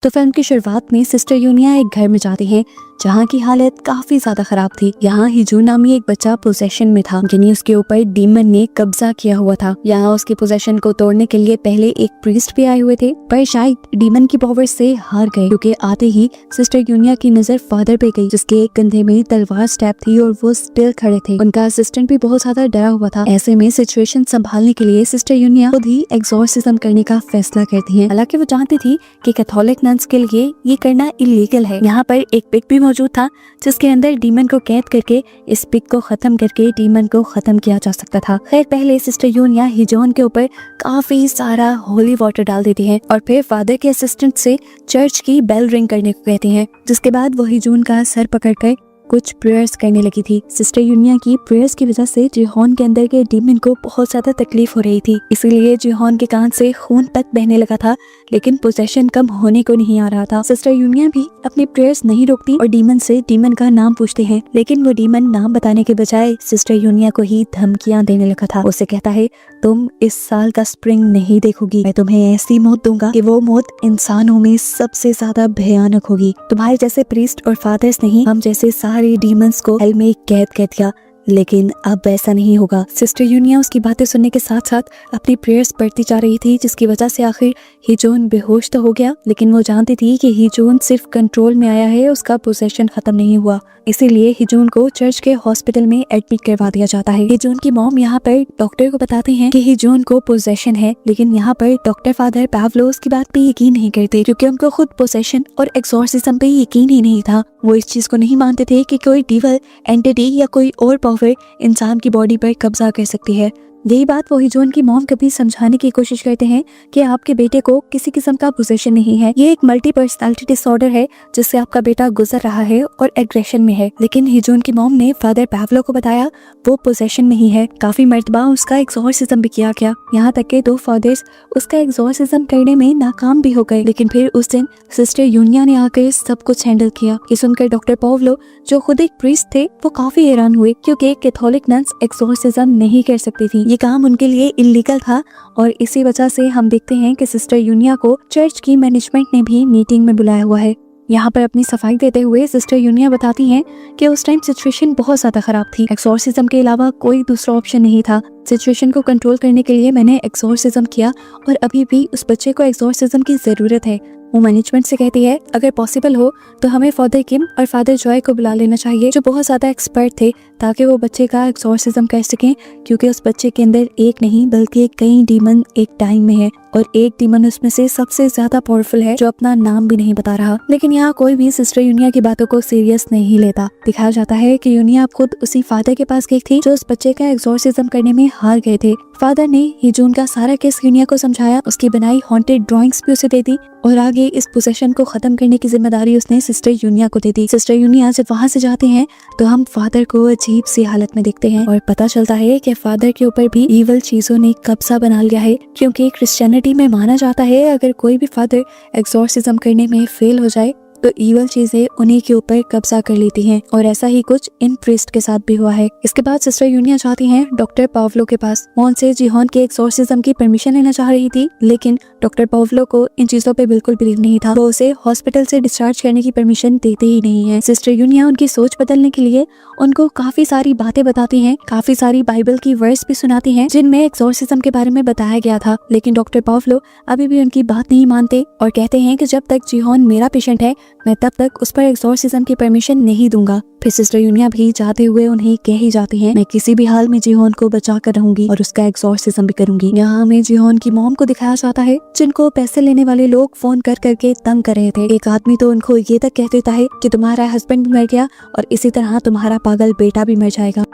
तो फिल्म की शुरुआत में सिस्टर यूनिया एक घर में जाती है जहाँ की हालत काफी ज्यादा खराब थी। यहाँ हिजून नामी एक बच्चा पोजेशन में था, यानी उसके ऊपर डीमन ने कब्जा किया हुआ था। यहाँ उसके पोजेशन को तोड़ने के लिए पहले एक प्रीस्ट भी आए हुए थे, पर शायद डीमन की पावर से हार गए, क्योंकि आते ही सिस्टर यूनिया की नजर फादर पे गई, जिसके एक कंधे में तलवार स्टैप थी और वो स्टिल खड़े थे। उनका असिस्टेंट भी बहुत ज्यादा डरा हुआ था। ऐसे में सिचुएशन संभालने के लिए सिस्टर यूनिया खुद ही एक्सॉर्सिज्म करने का फैसला करती है। हालांकि वो जानती थी कि कैथोलिक नन्स के लिए ये करना इलीगल है। यहाँ पर एक पिक भी मौजूद था जिसके अंदर डीमन को कैद करके इस पिक को खत्म करके डीमन को खत्म किया जा सकता था। खैर, पहले सिस्टर यूनिया हिजोन के ऊपर काफी सारा होली वाटर डाल देती है और फिर फादर के असिस्टेंट से चर्च की बेल रिंग करने को कहती है, जिसके बाद वो हिजोन का सर पकड़कर कुछ प्रेयर्स करने लगी थी। सिस्टर यूनिया की प्रेयर्स की वजह से जिहोन के अंदर के डीमन को बहुत ज्यादा तकलीफ हो रही थी, इसीलिए जिहोन के कान से खून तक बहने लगा था, लेकिन पोजेशन कम होने को नहीं आ रहा था। सिस्टर यूनिया भी अपनी प्रेयर्स नहीं रोकती और डीमन से डीमन का नाम पूछते हैं, लेकिन वो डीमन नाम बताने के बजाय सिस्टर यूनिया को ही धमकियां देने लगा था। उसे कहता है, तुम इस साल का स्प्रिंग नहीं देखोगी, मैं तुम्हें ऐसी मौत दूंगा कि वो मौत इंसानों में सबसे ज्यादा भयानक होगी। तुम्हारे जैसे प्रीस्ट और फादर्स नहीं, हम जैसे सारे डीमंस को हेल में कैद कर दिया, लेकिन अब ऐसा नहीं होगा। सिस्टर यूनिया उसकी बातें सुनने के साथ साथ अपनी प्रेयर्स पढ़ती जा रही थी, जिसकी वजह से आखिर हिजोन बेहोश तो हो गया, लेकिन वो जानती थी कि हिजोन सिर्फ कंट्रोल में आया है, उसका पोजेशन खत्म नहीं हुआ। इसीलिए हिजोन को चर्च के हॉस्पिटल में एडमिट करवा दिया जाता है। हिजोन की मॉम यहाँ पर डॉक्टर को बताते हैं कि हिजोन को पोजेशन है, लेकिन यहाँ पर डॉक्टर फादर पावलो उसकी बात पे यकीन नहीं करते, क्योंकि उनको खुद पोजेशन और एक्सॉर्सिज्म पे यकीन ही नहीं था। वो इस चीज को नहीं मानते थे कि कोई डिवल एंटिटी या कोई और पावर इंसान की बॉडी पर कब्जा कर सकती है। यही बात वो हिजोन की मॉम कभी समझाने की कोशिश करते हैं कि आपके बेटे को किसी किस्म का पोजेशन नहीं है, ये एक मल्टी पर्सनालिटी डिसऑर्डर है जिससे आपका बेटा गुजर रहा है और एग्रेशन में है। लेकिन हिजोन की मॉम ने फादर पावलो को बताया वो पोजेशन में ही है। काफी मर्तबा उसका एक्सॉर्सिज्म भी किया गया, यहाँ तक के 2 फादर्स उसका एक्सॉर्सिज्म करने में नाकाम भी हो गए। लेकिन फिर उस दिन सिस्टर यूनिया ने आकर सब कुछ हैंडल किया। ये सुनकर डॉक्टर पावलो, जो खुद एक प्रीस्ट थे, वो काफी हैरान हुए, क्योंकि कैथोलिक नन्स एक्सॉर्सिज्म नहीं कर सकती थी। ये काम उनके लिए इलीगल था और इसी वजह से हम देखते हैं कि सिस्टर यूनिया को चर्च की मैनेजमेंट ने भी मीटिंग में बुलाया हुआ है। यहाँ पर अपनी सफाई देते हुए सिस्टर यूनिया बताती हैं कि उस टाइम सिचुएशन बहुत ज्यादा खराब थी, एक्सॉर्सिज्म के अलावा कोई दूसरा ऑप्शन नहीं था। सिचुएशन को कंट्रोल करने के लिए मैंने एक्सॉर्सिज्म किया और अभी भी उस बच्चे को एक्सॉर्सिज्म की जरूरत है। वो मैनेजमेंट से कहती है, अगर पॉसिबल हो तो हमें फादर किम और फादर जॉय को बुला लेना चाहिए, जो बहुत ज्यादा एक्सपर्ट थे, ताकि वो बच्चे का एक्सॉर्सिज्म कर सकें, क्योंकि उस बच्चे के अंदर एक नहीं बल्कि कई डीमन एक टाइम में है और एक डीमन उसमें से सबसे ज्यादा पावरफुल है, जो अपना नाम भी नहीं बता रहा। लेकिन यहाँ कोई भी सिस्टर यूनिया की बातों को सीरियस नहीं लेता। दिखाया जाता है कि यूनिया खुद उसी फादर के पास गई थी जो उस बच्चे का एक्सॉर्सिज्म करने में हार गए थे। फादर ने हिजोन का सारा केस यूनिया को समझाया, उसकी बनाई हॉन्टेड ड्राइंग्स भी उसे दे दी और आगे इस पोजेशन को खत्म करने की जिम्मेदारी उसने सिस्टर यूनिया को दे दी। सिस्टर यूनिया जब वहाँ से जाते हैं तो हम फादर को अजीब सी हालत में देखते हैं और पता चलता है कि फादर के ऊपर भी ईवल चीजों ने कब्जा बना लिया है, क्योंकि क्रिश्चियनिटी में माना जाता है अगर कोई भी फादर एक्सॉर्सिज्म करने में फेल हो जाए तो ईवल चीजें उन्हीं के ऊपर कब्जा कर लेती हैं, और ऐसा ही कुछ इन प्रीस्ट के साथ भी हुआ है। इसके बाद सिस्टर यूनिया जाती हैं डॉक्टर पावलो के पास। वो उनसे जिहोन के एक्सॉर्सिज्म की परमिशन लेना चाह रही थी, लेकिन डॉक्टर पावलो को इन चीजों पे बिल्कुल बिलीव नहीं था। वो उसे हॉस्पिटल से डिस्चार्ज करने की परमिशन देते ही नहीं है। सिस्टर यूनिया उनकी सोच बदलने के लिए उनको काफी सारी बातें बताती हैं, काफी सारी बाइबल की वर्स भी सुनाती हैं जिनमें एक्सॉर्सिज्म के बारे में बताया गया था। लेकिन डॉक्टर पावलो अभी भी उनकी बात नहीं मानते और कहते हैं कि जब तक जिहोन मेरा पेशेंट है मैं तब तक उस पर एक्सॉर्सिज्म की परमिशन नहीं दूंगा। फिर सिस्टर यूनिया भी जाते हुए उन्हें कह ही जाती हैं, मैं किसी भी हाल में जिहोन को बचा कर रहूंगी और उसका एक्सॉर्सिज्म भी करूंगी। यहाँ हमें जिहोन की मॉम को दिखाया जाता है, जिनको पैसे लेने वाले लोग फोन कर करके तंग कर रहे थे। एक आदमी तो उनको ये तक कह देता है कि तुम्हारा हस्बैंड भी मर गया और इसी तरह तुम्हारा पागल बेटा भी मर जाएगा।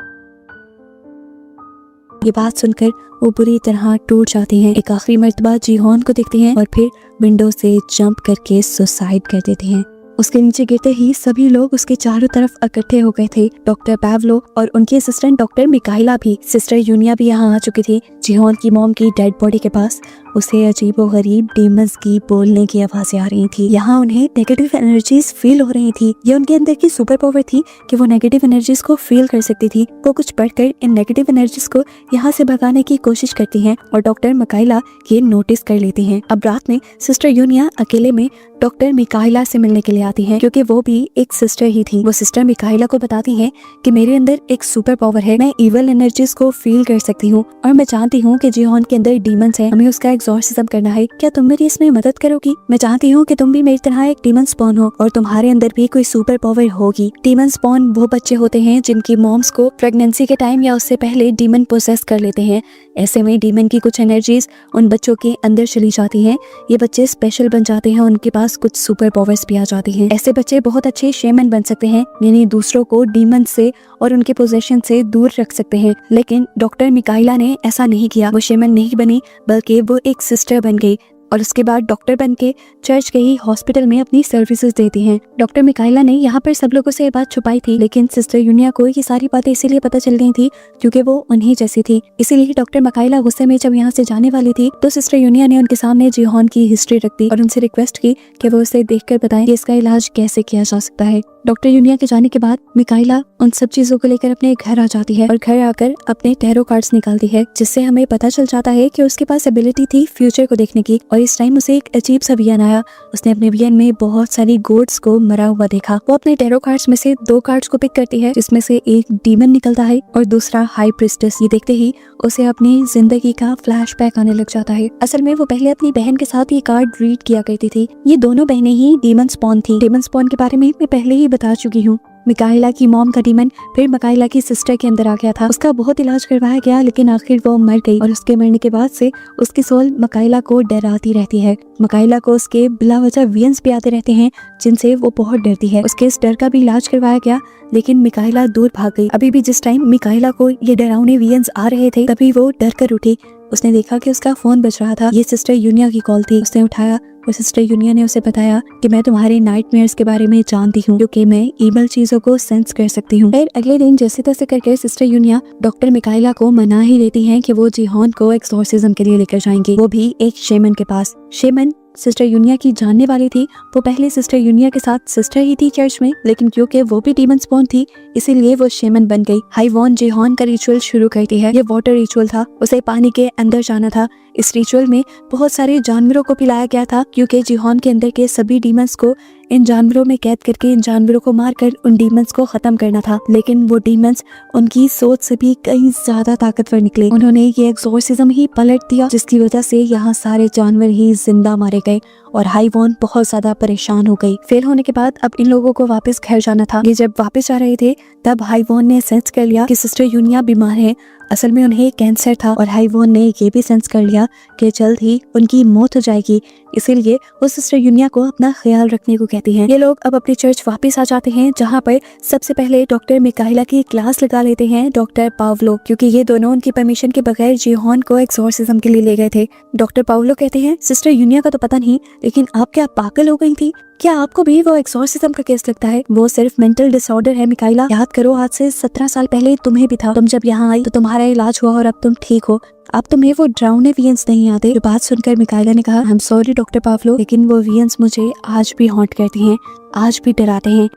ये बात सुनकर वो बुरी तरह टूट जाती हैं। एक आखिरी मर्तबा जिहोन को देखती हैं और फिर विंडो से जंप करके सुसाइड कर देते हैं। उसके नीचे गिरते ही सभी लोग उसके चारों तरफ इकट्ठे हो गए थे। डॉक्टर पावलो और उनके असिस्टेंट डॉक्टर मिकाइला भी, सिस्टर यूनिया भी यहाँ आ चुकी थी जिहोन की मॉम की डेड बॉडी के पास। उसे अजीबोगरीब डीमंस की बोलने की आवाजें आ रही थी। यहाँ उन्हें नेगेटिव एनर्जीज फील हो रही थी। ये उनके अंदर की सुपर पावर थी कि वो नेगेटिव एनर्जीज को फील कर सकती थी। वो कुछ पढ़कर इन नेगेटिव एनर्जीज को यहाँ से भगाने की कोशिश करती हैं और डॉक्टर मिकाइला ये नोटिस कर लेती हैं। अब रात में सिस्टर यूनिया अकेले में डॉक्टर मिकाइला से मिलने के लिए आती हैं, क्योंकि वो भी एक सिस्टर ही थी। वो सिस्टर मिकाइला को बताती हैं कि मेरे अंदर एक सुपर पावर है, मैं इविल एनर्जीज को फील कर सकती हूँ और मैं जानती हूँ कि जिहोन के अंदर डीमंस है, हमें उसका एक्सॉर्सिज्म करना है। क्या तुम मेरी इसमें मदद करोगी? मैं चाहती हूँ कि तुम भी मेरी तरह एक डीमन स्पॉन हो और तुम्हारे अंदर भी कोई सुपर पावर होगी। डीमन स्पॉन वो बच्चे होते हैं जिनकी मॉम्स को प्रेगनेंसी के टाइम या उससे पहले डीमन पोसेस कर लेते हैं। ऐसे में डीमन की कुछ एनर्जीज उन बच्चों के अंदर चली जाती हैं। ये बच्चे स्पेशल बन जाते हैं, उनके पास कुछ सुपर पावर्स भी आ जाती हैं। ऐसे बच्चे बहुत अच्छे शेमन बन सकते हैं, यानी दूसरों को डीमन से और उनके पोजेशन से दूर रख सकते हैं। लेकिन डॉक्टर मिकाइला ने ऐसा नहीं किया। वो शेमन नहीं बनी, बल्कि वो एक सिस्टर बन गई और उसके बाद डॉक्टर बन के चर्च के ही हॉस्पिटल में अपनी सर्विसेज देती हैं। डॉक्टर मिकाइला ने यहाँ पर सब लोगों से ये बात छुपाई थी, लेकिन सिस्टर यूनिया को ये सारी बातें इसीलिए पता चल गई थी क्योंकि वो उन्हीं जैसी थी। इसीलिए डॉक्टर मिकाइला गुस्से में जब यहाँ से जाने वाली थी तो सिस्टर यूनिया ने उनके सामने जिहोन की हिस्ट्री रख दी और उनसे रिक्वेस्ट की कि वो उसे देखकर बताएं कि इसका इलाज कैसे किया जा सकता है। डॉक्टर यूनिया के जाने के बाद मिकाइला उन सब चीजों को लेकर अपने घर आ जाती है और घर आकर अपने टैरो कार्ड्स निकालती है, जिससे हमें पता चल जाता है कि उसके पास एबिलिटी थी फ्यूचर को देखने की। और इस टाइम उसे एक अजीब सा विजन आया। उसने अपने विजन में बहुत सारी गोड्स को मरा हुआ देखा। वो अपने टैरो कार्ड्स में से 2 कार्ड्स को पिक करती है, जिसमें से एक डीमन निकलता है और दूसरा हाई प्रिस्टेस। ये देखते ही उसे अपनी जिंदगी का फ्लैशबैक आने लग जाता है। असल में वो पहले अपनी बहन के साथ ये कार्ड रीड किया करती थी। ये दोनों बहनें ही डीमन स्पॉन थी। डीमन स्पॉन के बारे में मैं पहले ही बता चुकी हूँ। मिकाइला की मॉम का डीमन फिर मिकाइला की सिस्टर के अंदर आ गया था। उसका बहुत इलाज करवाया गया, लेकिन आखिर वो मर गई और उसके मरने के बाद से उसकी सोल मिकाइला को डराती रहती है। मिकाइला को उसके बिला वजह वियंस भी आते रहते हैं, जिनसे वो बहुत डरती है। उसके इस डर का भी इलाज करवाया गया, लेकिन मिकाइला दूर भाग गई। अभी भी जिस टाइम मिकाइला को ये डरावने वियंस आ रहे थे, तभी वो डर कर उठी। उसने देखा कि उसका फोन बज रहा था। ये सिस्टर यूनिया की कॉल थी। उसने उठाया और सिस्टर यूनिया ने उसे बताया कि मैं तुम्हारे नाइटमेयर्स के बारे में जानती हूँ, क्योंकि मैं ईवल चीजों को सेंस कर सकती हूँ। फिर अगले दिन जैसे तैसे करके सिस्टर यूनिया डॉक्टर मिकाइला को मना ही देती हैं कि वो जिहोन को एक्सॉर्सिज्म के लिए लेकर जाएंगी, वो भी एक शेमन के पास। शेमन सिस्टर यूनिया की जानने वाली थी। वो पहले सिस्टर यूनिया के साथ सिस्टर ही थी चर्च में, लेकिन क्योंकि वो भी डीमन स्पॉन थी इसीलिए वो शेमन बन गई। हाइवॉन जिहोन का रिचुअल शुरू करती है। ये वाटर रिचुअल था, उसे पानी के अंदर जाना था। इस रिचुअल में बहुत सारे जानवरों को पिलाया गया था, क्योंकि जिहोन के अंदर के सभी डीमंस को इन जानवरों में कैद करके इन जानवरों को मारकर उन डीमंस को खत्म करना था। लेकिन वो डीमंस उनकी सोच से भी कहीं ज्यादा ताकतवर निकले। उन्होंने ये एक्सॉर्सिज्म ही पलट दिया, जिसकी वजह से यहाँ सारे जानवर ही जिंदा मारे गए और हाइवॉन बहुत ज्यादा परेशान हो गई। फेल होने के बाद अब इन लोगों को वापस घर जाना था। ये जब वापस जा रहे थे तब हाइवॉन ने सेंस कर लिया कि सिस्टर यूनिया बीमार है। असल में उन्हें कैंसर था और हाइवॉन ने ये भी सेंस कर लिया कि जल्द ही उनकी मौत हो जाएगी। इसीलिए वो सिस्टर यूनिया को अपना ख्याल रखने को कहती हैं। ये लोग अब अपने चर्च वापस आ जाते हैं, जहाँ पर सबसे पहले डॉक्टर मिकाइला की क्लास लगा लेते हैं डॉक्टर पावलो, क्योंकि ये दोनों उनकी परमिशन के बगैर जिहोन को एक्सॉर्सिज्म के लिए ले गए थे। डॉक्टर पावलो कहते हैं सिस्टर यूनिया का तो पता नहीं, लेकिन आप क्या पागल हो गई थी? क्या आपको भी वो एक्सॉर्सिज्म का केस लगता है? वो सिर्फ मेंटल डिसऑर्डर है मिकाइला। याद करो, आज से 17 साल पहले तुम्हें भी था। तुम जब यहाँ आई तो तुम्हारा इलाज हुआ और अब तुम ठीक हो। अब तुम्हें वो ड्राउने वियंस नहीं आते। जो बात सुनकर मिकाइला ने कहा, I am sorry doctor Pavlo, लेकिन वो वियंस मुझे आज भी हॉन्ट करती हैं, आज भी डराते हैं।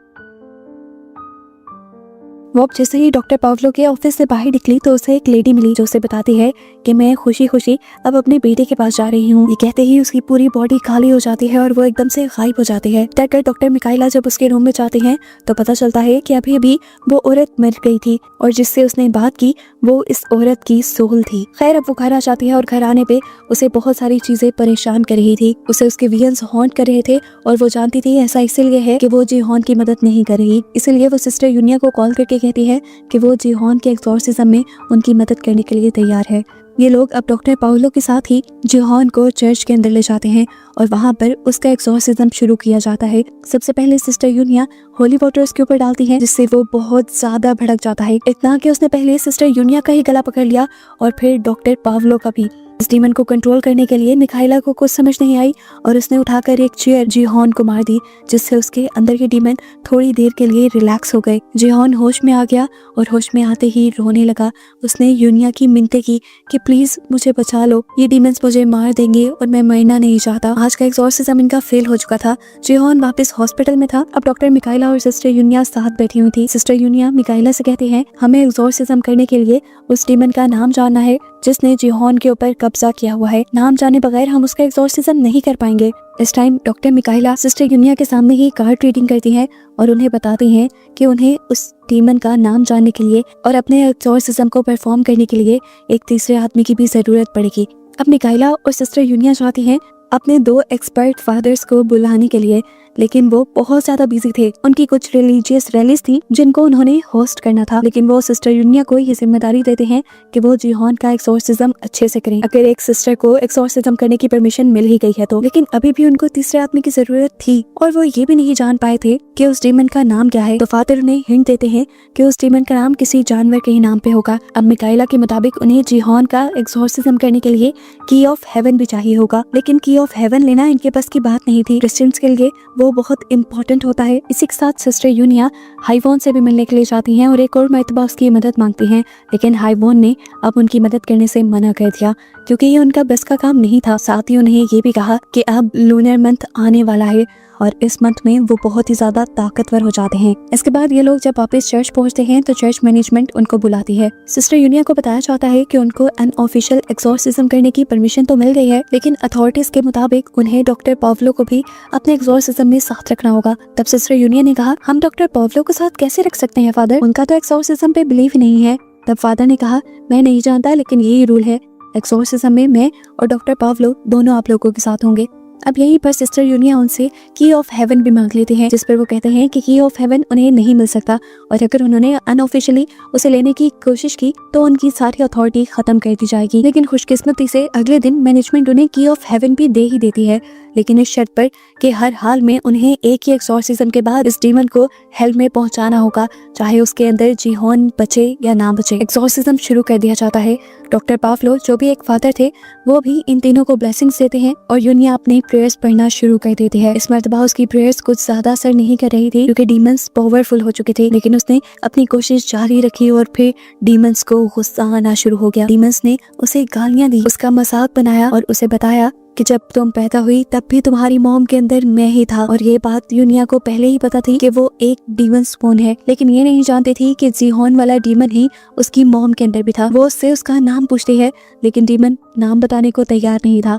वो अब जैसे ही डॉक्टर पावलो के ऑफिस से बाहर निकली तो उसे एक लेडी मिली, जो उसे बताती है कि मैं खुशी खुशी अब अपने बेटे के पास जा रही हूँ। ये कहते ही उसकी पूरी बॉडी खाली हो जाती है और वो एकदम से गायब हो जाती है। डॉक्टर डॉक्टर मिकाइला जब उसके रूम में जाते हैं तो पता चलता है कि अभी अभी वो औरत मर गई थी और जिससे उसने बात की वो इस औरत की सोल थी। खैर अब वो घर आ जाती है और घर आने पे उसे बहुत सारी चीजें परेशान कर रही थी। उसे उसके वियंस हॉन्ट कर रहे थे और वो जानती थी ऐसा इसलिए है कि वो जिहोन की मदद नहीं कर रही। इसलिए वो सिस्टर यूनिया को कॉल करके कहती है कि वो जिहोन के एक्सॉर्सिज्म में उनकी मदद करने के लिए तैयार है। ये लोग अब डॉक्टर पाउलो के साथ ही जिहोन को चर्च के अंदर ले जाते हैं और वहाँ पर उसका एक्सॉर्सिज्म शुरू किया जाता है। सबसे पहले सिस्टर यूनिया होली वाटर उसके ऊपर डालती है, जिससे वो बहुत ज्यादा भड़क जाता है, इतना कि उसने पहले सिस्टर यूनिया का ही गला पकड़ लिया और फिर डॉक्टर पावलो का भी। इस डीमन को कंट्रोल करने के लिए मिकाइला को कुछ समझ नहीं आई और उसने उठाकर एक चेयर जीहॉन को मार दी, जिससे उसके अंदर के डीमन थोड़ी देर के लिए रिलैक्स हो गए। जीहॉन होश में आ गया और होश में आते ही रोने लगा। उसने यूनिया की मिन्नतें की कि प्लीज मुझे बचा लो, ये डीमंस मुझे मार देंगे और मैं मरना नहीं चाहता। आज का एक्सॉर्सिज्म इनका फेल हो चुका था। जीहॉन वापस हॉस्पिटल में था। अब डॉक्टर मिकाइला और सिस्टर यूनिया साथ बैठी हुई थी। सिस्टर यूनिया मिकाइला से कहती है, हमें एक्सॉर्सिज्म करने के लिए उस डीमन का नाम जानना है जिसने जीहॉन के ऊपर कब्जा किया हुआ है। नाम जाने बगैर हम उसका एक्सॉर्सिज्म नहीं कर पाएंगे। इस टाइम डॉक्टर मिकाइला सिस्टर यूनिया के सामने ही कार्ड रीडिंग करती हैं और उन्हें बताती हैं कि उन्हें उस डीमन का नाम जानने के लिए और अपने एक्सॉर्सिज्म को परफॉर्म करने के लिए एक तीसरे आदमी की भी जरूरत पड़ेगी। अब मिकाइला और सिस्टर यूनिया चाहती हैं अपने 2 एक्सपर्ट फादर्स को बुलाने के लिए, लेकिन वो बहुत ज्यादा बिजी थे। उनकी कुछ रिलीजियस रैलीज थी जिनको उन्होंने होस्ट करना था, लेकिन वो सिस्टर यूनिया को ये जिम्मेदारी देते हैं कि वो जीहॉन का एक्सॉर्सिज्म अच्छे से करें। अगर एक सिस्टर को एक्सॉर्सिज्म करने की परमिशन मिल ही गई है तो, लेकिन अभी भी उनको तीसरे आदमी की जरूरत थी और वो ये भी नहीं जान पाए थे कि उस डीमन का नाम क्या है। तो फादर उन्हें हिंट देते हैं कि उस डीमन का नाम किसी जानवर के ही नाम पे होगा। अब मिकाइला के मुताबिक उन्हें जीहॉन का एक्सॉर्सिज्म करने के लिए की ऑफ हेवन भी चाहिए होगा, लेकिन की ऑफ हेवन लेना इनके पास की बात नहीं थी। क्रिश्चियंस के लिए वो बहुत इम्पोर्टेंट होता है। इसी के साथ सिस्टर यूनिया हाइवॉन से भी मिलने के लिए जाती हैं और एक और मर्तबा उसकी मदद मांगती हैं, लेकिन हाइवॉन ने अब उनकी मदद करने से मना कर दिया क्योंकि ये उनका बस का काम नहीं था। साथ ही उन्हें ये भी कहा कि अब लूनर मंथ आने वाला है और इस मंथ में वो बहुत ही ज्यादा ताकतवर हो जाते हैं। इसके बाद ये लोग जब वापस चर्च पहुंचते हैं तो चर्च मैनेजमेंट उनको बुलाती है। सिस्टर यूनिया को बताया जाता है कि उनको अनऑफिशियल एक्सॉर्सिज्म करने की परमिशन तो मिल गई है, लेकिन अथॉरिटीज के मुताबिक उन्हें डॉक्टर पावलो को भी अपने एक्सॉर्सिज्म में साथ रखना होगा। तब सिस्टर यूनिया ने कहा, हम डॉक्टर पावलो को साथ कैसे रख सकते हैं फादर, उनका तो एक्सॉर्सिज्म पे बिलीव ही नहीं है। तब फादर ने कहा, मैं नहीं जानता, लेकिन यही रूल है, एक्सॉर्सिज्म में मैं और डॉक्टर पावलो दोनों आप लोगों के साथ होंगे। अब यहीं पर सिस्टर यूनिया उनसे की ऑफ हेवन भी मांग लेते हैं, जिस पर वो कहते हैं कि की ऑफ हेवन उन्हें नहीं मिल सकता और अगर उन्होंने अनऑफिशियली उसे लेने की कोशिश की तो उनकी सारी अथॉरिटी खत्म कर दी जाएगी। लेकिन खुशकिस्मती से अगले दिन मैनेजमेंट उन्हें की ऑफ हेवन भी दे ही देती है, लेकिन इस शर्त पर कि हर हाल में उन्हें एक ही एक्सॉर्सिज्म के बाद इस डीमन को हेल में पहुंचाना होगा, चाहे उसके अंदर जीहॉन बचे या ना बचे। एक्सॉर्सिज्म शुरू कर दिया जाता है। डॉक्टर पावलो जो भी एक फादर थे वो भी इन तीनों को ब्लेसिंग्स देते हैं और यूनिया अपनी प्रेयर्स पढ़ना शुरू कर देती है। इस मर्तबा उसकी प्रेयर्स कुछ ज्यादा असर नहीं कर रही थी क्योंकि डीमंस पावरफुल हो चुके थे, लेकिन उसने अपनी कोशिश जारी रखी और फिर डीमंस को गुस्सा आना शुरू हो गया। डीमंस ने उसे गालियां दी, उसका मजाक बनाया और उसे बताया कि जब तुम पैदा हुई तब भी तुम्हारी मॉम के अंदर मैं ही था। और ये बात यूनिया को पहले ही पता थी कि वो एक डीमन स्पोन है, लेकिन ये नहीं जानती थी कि जीहॉन वाला डीमन ही उसकी मॉम के अंदर भी था। वो उससे उसका नाम पूछती है, लेकिन डीमन नाम बताने को तैयार नहीं था।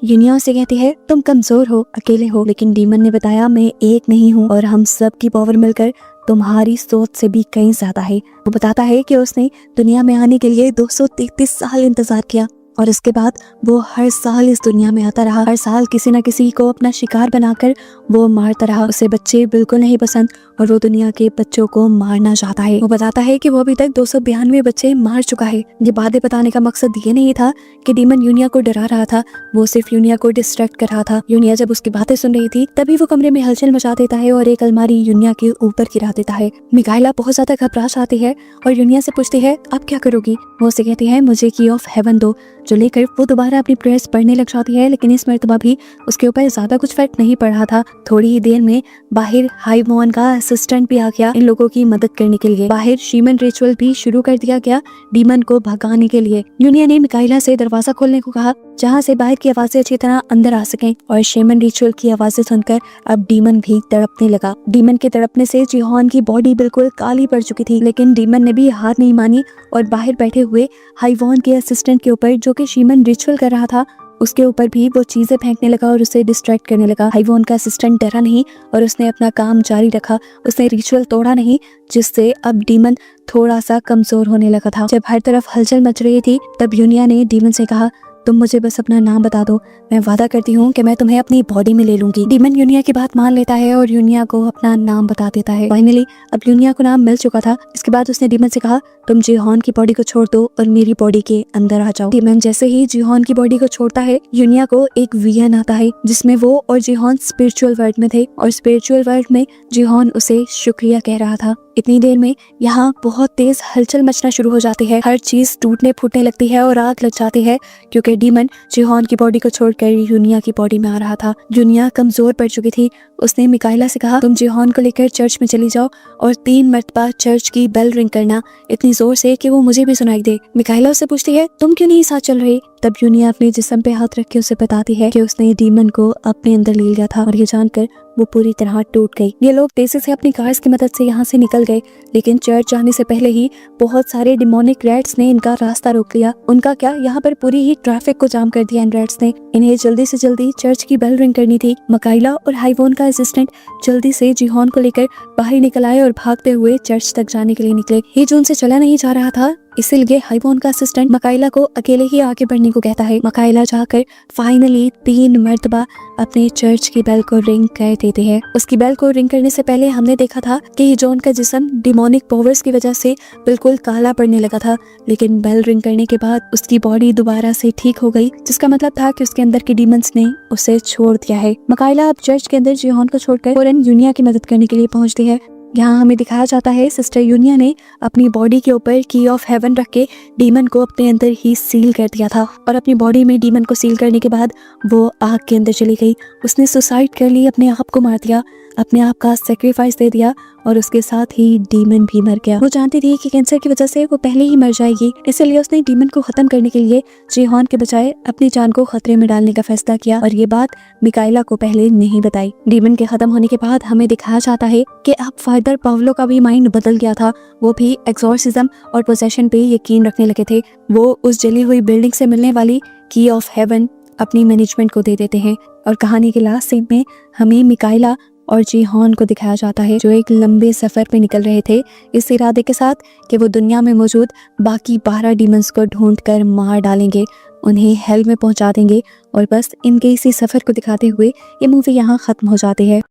यूनिया से कहती है, तुम कमजोर हो, अकेले हो, लेकिन डीमन ने बताया, मैं एक नहीं हूँ और हम सब की पावर मिलकर तुम्हारी सोच से भी कहीं ज्यादा है। वो बताता है कि उसने दुनिया में आने के लिए 233 साल इंतजार किया और इसके बाद वो हर साल इस दुनिया में आता रहा। हर साल किसी न किसी को अपना शिकार बनाकर वो मारता रहा। उसे बच्चे बिल्कुल नहीं पसंद और वो दुनिया के बच्चों को मारना चाहता है। वो बताता है कि वो अभी तक 292 बच्चे मार चुका है। ये बातें बताने का मकसद ये नहीं था कि डीमन यूनिया को डरा रहा था, वो सिर्फ यूनिया को डिस्ट्रैक्ट कर रहा था। यूनिया जब उसकी बातें सुन रही थी तभी वो कमरे में हलचल मचा देता है और एक अलमारी यूनिया के ऊपर गिरा देता है। मिकाइला बहुत ज्यादा घबरा जाती है और यूनिया से पूछती है, अब क्या करोगी? वो उसे कहती है, मुझे की ऑफ हेवन दो, जो लेकर वो दोबारा अपनी प्रेयर्स पढ़ने लग जाती है। लेकिन इस मर्तबा भी उसके ऊपर ज्यादा कुछ फर्क नहीं पड़ रहा था। थोड़ी ही देर में बाहर हाइवॉन का असिस्टेंट भी आ गया इन लोगों की मदद करने के लिए। बाहर शीमन रिचुअल भी शुरू कर दिया गया डीमन को भगाने के लिए। यूनिया ने मिकाइला से दरवाजा खोलने को कहा जहाँ से बाहर की आवाजें अच्छी तरह अंदर आ सकें और शीमन रिचुअल की आवाजें सुनकर अब डीमन भी तड़पने लगा। डीमन के तड़पने से जीहॉन की बॉडी बिल्कुल काली पड़ चुकी थी, लेकिन डीमन ने भी हार नहीं मानी और बाहर बैठे हुए हाइवॉन के असिस्टेंट के ऊपर जो कि शीमन रिचुअल कर रहा था उसके ऊपर भी वो चीजें फेंकने लगा और उसे डिस्ट्रैक्ट करने लगा। हाइवॉन का असिस्टेंट डरा नहीं और उसने अपना काम जारी रखा। उसने रिचुअल तोड़ा नहीं, जिससे अब डीमन थोड़ा सा कमजोर होने लगा था। जब हर तरफ हलचल मच रही थी तब यूनिया ने डीमन से कहा, तुम मुझे बस अपना नाम बता दो, मैं वादा करती हूँ कि मैं तुम्हें अपनी बॉडी में ले लूंगी। डीमन यूनिया की बात मान लेता है और यूनिया को अपना नाम बता देता है। फाइनली अब यूनिया को नाम मिल चुका था। इसके बाद उसने डीमन से कहा, तुम जीहॉन की बॉडी को छोड़ दो और मेरी बॉडी के अंदर आ जाओ। डीमन जैसे ही जीहॉन की बॉडी को छोड़ता है, यूनिया को एक विजन आता है जिसमें वो और जीहॉन स्पिरिचुअल वर्ल्ड में थे और स्पिरिचुअल वर्ल्ड में जीहॉन उसे शुक्रिया कह रहा था। इतनी देर में यहाँ बहुत तेज हलचल मचना शुरू हो जाती है। हर चीज टूटने फूटने लगती है और आग लग जाती है, क्योंकि डीमन जिहोन की बॉडी को छोड़कर यूनिया की बॉडी में आ रहा था। यूनिया कमजोर पड़ चुकी थी। उसने मिकाइला से कहा, तुम जिहोन को लेकर चर्च में चली जाओ और 3 मरतबा चर्च की बेल रिंग करना, इतनी जोर से कि वो मुझे भी सुनाई दे। मिकाइला उससे पूछती है, तुम क्यों नहीं साथ चल रही? तब यूनिया अपने जिस्म पे हाथ रख के उसे बताती है कि उसने डीमन को अपने अंदर ले लिया था, और ये जानकर वो पूरी तरह टूट गई। ये लोग तेजी से अपनी कार्स की मदद से यहाँ से निकल गए, लेकिन चर्च जाने से पहले ही बहुत सारे डिमोनिक रैट्स ने इनका रास्ता रोक लिया। उनका क्या, यहाँ पर पूरी ही ट्रैफिक को जाम कर दिया इन रैट्स ने। इन्हें जल्दी से जल्दी चर्च की बेल रिंग करनी थी। मिकाइला और हाइवोन का असिस्टेंट जल्दी से जिहोन को लेकर बाहर निकल आए और भागते हुए चर्च तक जाने के लिए निकले। ये जो उनसे चला नहीं जा रहा था, इसीलिए हाइवोन का असिस्टेंट मिकाइला को अकेले ही आगे बढ़ने को कहता है। मिकाइला जाकर फाइनली 3 मरतबा अपने चर्च की बेल को रिंग कर देते हैं। उसकी बेल को रिंग करने से पहले हमने देखा था कि जॉन का जिस्म डिमोनिक पावर्स की वजह से बिल्कुल काला पड़ने लगा था, लेकिन बेल रिंग करने के बाद उसकी बॉडी दोबारा से ठीक हो गई, जिसका मतलब था कि उसके अंदर के डीमंस ने उसे छोड़ दिया है। मिकाइला अब चर्च के अंदर जिहोन को छोड़कर फौरन यूनिया की मदद करने के लिए पहुंचती है। यहाँ हमें दिखाया जाता है सिस्टर यूनिया ने अपनी बॉडी के ऊपर की ऑफ हेवन रख के डीमन को अपने अंदर ही सील कर दिया था, और अपनी बॉडी में डीमन को सील करने के बाद वो आग के अंदर चली गई। उसने सुसाइड कर ली, अपने आप को मार दिया, अपने आप का सेक्रीफाइस दे दिया, और उसके साथ ही डीमन भी मर गया। वो जानती थी कि कैंसर की वजह से वो पहले ही मर जाएगी, इसलिए उसने डीमन को खत्म करने के लिए जिहोन के बजाय अपनी जान को खतरे में डालने का फैसला किया, और ये बात मिकाइला को पहले नहीं बताई। डीमन के खत्म होने के बाद हमें दिखाया जाता है कि अब फादर पावलो का भी माइंड बदल गया था। वो भी एक्सॉर्सिज्म और पोसेशन पे यकीन रखने लगे थे। वो उस जली हुई बिल्डिंग से मिलने वाली की ऑफ हेवन अपनी मैनेजमेंट को दे देते हैं। और कहानी के लास्ट सीन में हमें मिकाइला और जिहोन को दिखाया जाता है, जो एक लंबे सफर पे निकल रहे थे, इस इरादे के साथ कि वो दुनिया में मौजूद बाकी 12 डीमंस को ढूंढकर मार डालेंगे, उन्हें हेल में पहुंचा देंगे। और बस इनके इसी सफर को दिखाते हुए ये मूवी यहाँ खत्म हो जाती है।